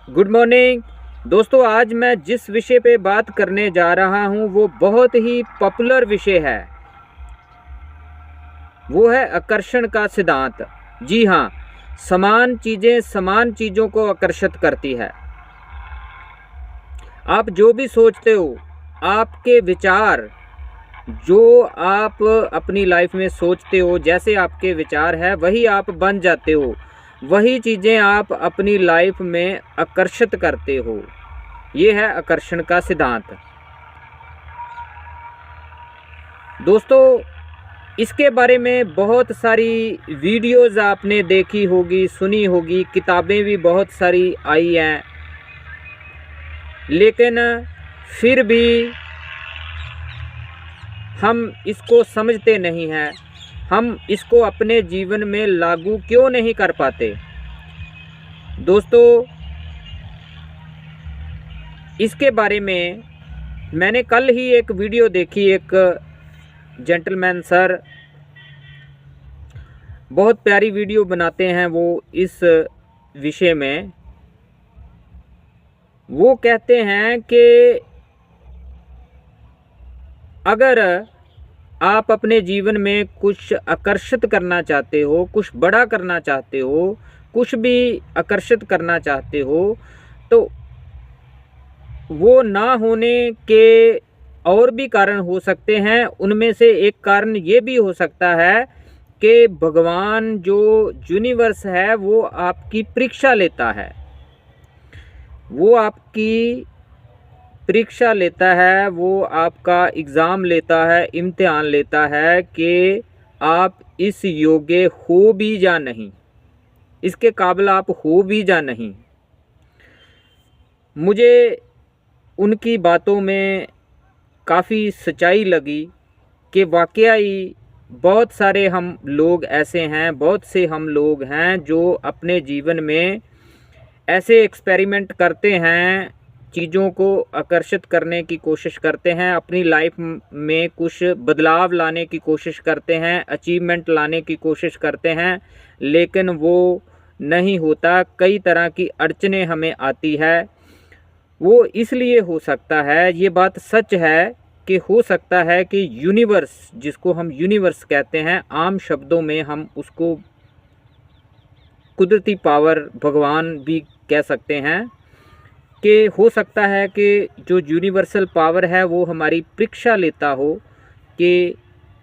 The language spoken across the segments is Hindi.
गुड मॉर्निंग दोस्तों। आज मैं जिस विषय पे बात करने जा रहा हूँ वो बहुत ही पॉपुलर विषय है। वो है आकर्षण का सिद्धांत। जी हाँ, समान चीज़ें समान चीज़ों को आकर्षित करती है। आप जो भी सोचते हो, आपके विचार जो आप अपनी लाइफ में सोचते हो, जैसे आपके विचार है वही आप बन जाते हो। वही चीज़ें आप अपनी लाइफ में आकर्षित करते हो। ये है आकर्षण का सिद्धांत। दोस्तों, इसके बारे में बहुत सारी वीडियोज़ आपने देखी होगी, सुनी होगी, किताबें भी बहुत सारी आई हैं, लेकिन फिर भी हम इसको समझते नहीं हैं। हम इसको अपने जीवन में लागू क्यों नहीं कर पाते? दोस्तों, इसके बारे में मैंने कल ही एक वीडियो देखी। एक जेंटलमैन सर बहुत प्यारी वीडियो बनाते हैं वो इस विषय में। वो कहते हैं कि अगर आप अपने जीवन में कुछ आकर्षित करना चाहते हो, कुछ बड़ा करना चाहते हो, कुछ भी आकर्षित करना चाहते हो, तो वो ना होने के और भी कारण हो सकते हैं। उनमें से एक कारण ये भी हो सकता है कि भगवान जो यूनिवर्स है वो आपकी परीक्षा लेता है। वो आपकी परीक्षा लेता है, वो आपका एग्ज़ाम लेता है, इम्तिहान लेता है कि आप इस योग्य हो भी या नहीं, इसके काबिल आप हो भी या नहीं। मुझे उनकी बातों में काफ़ी सच्चाई लगी कि वाकई ही बहुत सारे हम लोग ऐसे हैं, बहुत से हम लोग हैं जो अपने जीवन में ऐसे एक्सपेरिमेंट करते हैं, चीज़ों को आकर्षित करने की कोशिश करते हैं, अपनी लाइफ में कुछ बदलाव लाने की कोशिश करते हैं, अचीवमेंट लाने की कोशिश करते हैं, लेकिन वो नहीं होता। कई तरह की अड़चनें हमें आती है। वो इसलिए हो सकता है, ये बात सच है कि हो सकता है कि यूनिवर्स, जिसको हम यूनिवर्स कहते हैं, आम शब्दों में हम उसको कुदरती पावर, भगवान भी कह सकते हैं, कि हो सकता है कि जो यूनिवर्सल पावर है वो हमारी परीक्षा लेता हो कि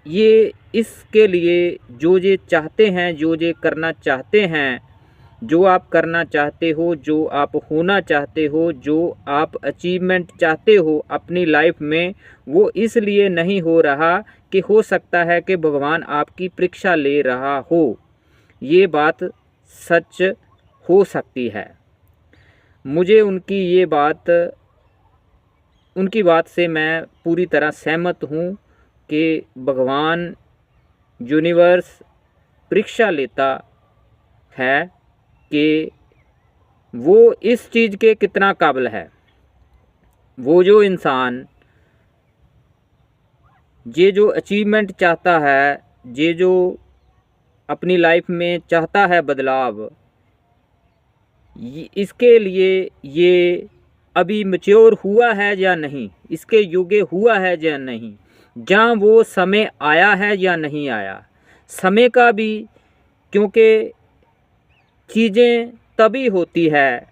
ये इसके लिए जो ये चाहते हैं, जो ये करना चाहते हैं, जो आप करना चाहते हो, जो आप होना चाहते हो, जो आप अचीवमेंट चाहते हो अपनी लाइफ में, वो इसलिए नहीं हो रहा कि हो सकता है कि भगवान आपकी परीक्षा ले रहा हो। ये बात सच हो सकती है। मुझे उनकी बात से मैं पूरी तरह सहमत हूँ कि भगवान, यूनिवर्स परीक्षा लेता है कि वो इस चीज़ के कितना काबिल है। वो जो इंसान ये जो अचीवमेंट चाहता है, ये जो अपनी लाइफ में चाहता है बदलाव, इसके लिए ये अभी मैच्योर हुआ है या नहीं, इसके योग्य हुआ है या नहीं, जहाँ वो समय आया है या नहीं आया। समय का भी, क्योंकि चीज़ें तभी होती है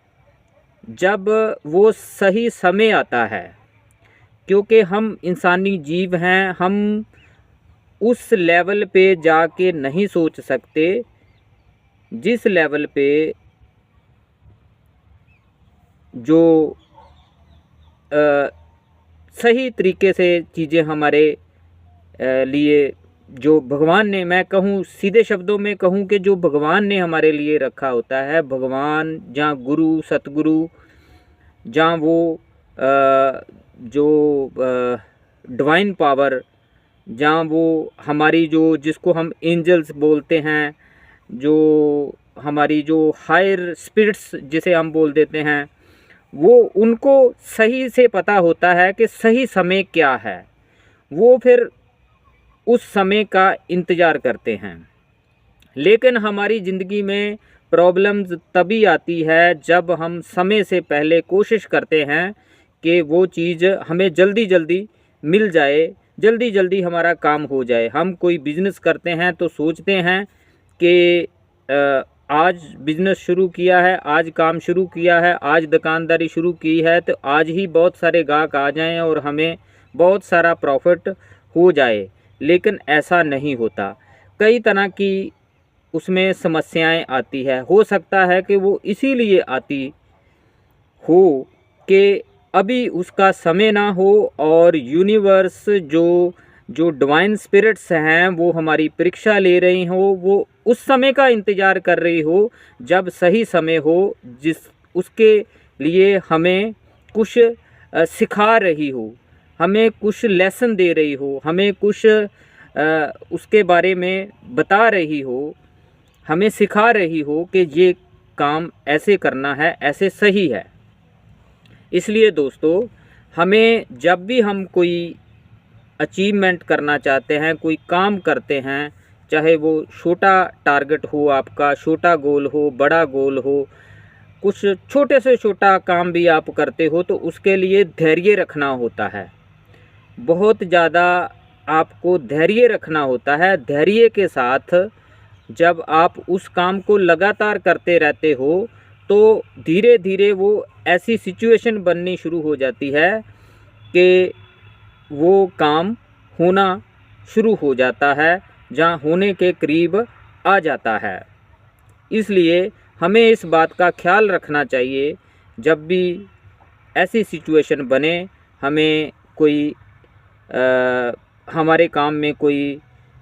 जब वो सही समय आता है, क्योंकि हम इंसानी जीव हैं। हम उस लेवल पे जाके नहीं सोच सकते जिस लेवल पे जो सही तरीके से चीज़ें हमारे लिए, जो भगवान ने, मैं कहूँ सीधे शब्दों में कहूँ कि जो भगवान ने हमारे लिए रखा होता है, भगवान जहाँ गुरु, सतगुरु, जहाँ वो जो डिवाइन पावर, जहाँ वो हमारी जो, जिसको हम एंजल्स बोलते हैं, जो हमारी जो हायर स्पिरिट्स जिसे हम बोल देते हैं, वो उनको सही से पता होता है कि सही समय क्या है। वो फिर उस समय का इंतज़ार करते हैं। लेकिन हमारी ज़िंदगी में प्रॉब्लम्स तभी आती है जब हम समय से पहले कोशिश करते हैं कि वो चीज़ हमें जल्दी जल्दी मिल जाए, जल्दी जल्दी हमारा काम हो जाए। हम कोई बिज़नेस करते हैं तो सोचते हैं कि आज बिज़नेस शुरू किया है, आज काम शुरू किया है, आज दुकानदारी शुरू की है तो आज ही बहुत सारे ग्राहक आ जाएं और हमें बहुत सारा प्रॉफिट हो जाए। लेकिन ऐसा नहीं होता। कई तरह की उसमें समस्याएं आती है। हो सकता है कि वो इसीलिए आती हो कि अभी उसका समय ना हो और यूनिवर्स जो डिवाइन स्पिरिट्स हैं वो हमारी परीक्षा ले रही हो, वो उस समय का इंतज़ार कर रही हो जब सही समय हो, जिस उसके लिए हमें कुछ सिखा रही हो, हमें कुछ लेसन दे रही हो, हमें कुछ उसके बारे में बता रही हो, हमें सिखा रही हो कि ये काम ऐसे करना है, ऐसे सही है। इसलिए दोस्तों, हमें जब भी हम कोई अचीवमेंट करना चाहते हैं, कोई काम करते हैं, चाहे वो छोटा टारगेट हो आपका, छोटा गोल हो, बड़ा गोल हो, कुछ छोटे से छोटा काम भी आप करते हो तो उसके लिए धैर्य रखना होता है। बहुत ज़्यादा आपको धैर्य रखना होता है। धैर्य के साथ जब आप उस काम को लगातार करते रहते हो तो धीरे धीरे वो ऐसी सिचुएशन बननी शुरू हो जाती है कि वो काम होना शुरू हो जाता है, जहाँ होने के करीब आ जाता है। इसलिए हमें इस बात का ख्याल रखना चाहिए, जब भी ऐसी सिचुएशन बने, हमें कोई हमारे काम में कोई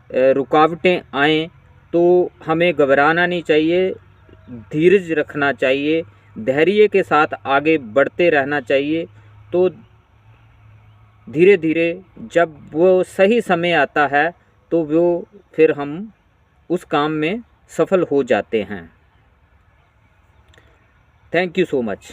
रुकावटें आएँ तो हमें घबराना नहीं चाहिए, धीरज रखना चाहिए, धैर्य के साथ आगे बढ़ते रहना चाहिए। तो धीरे धीरे जब वो सही समय आता है तो वो फिर हम उस काम में सफल हो जाते हैं। Thank you so much.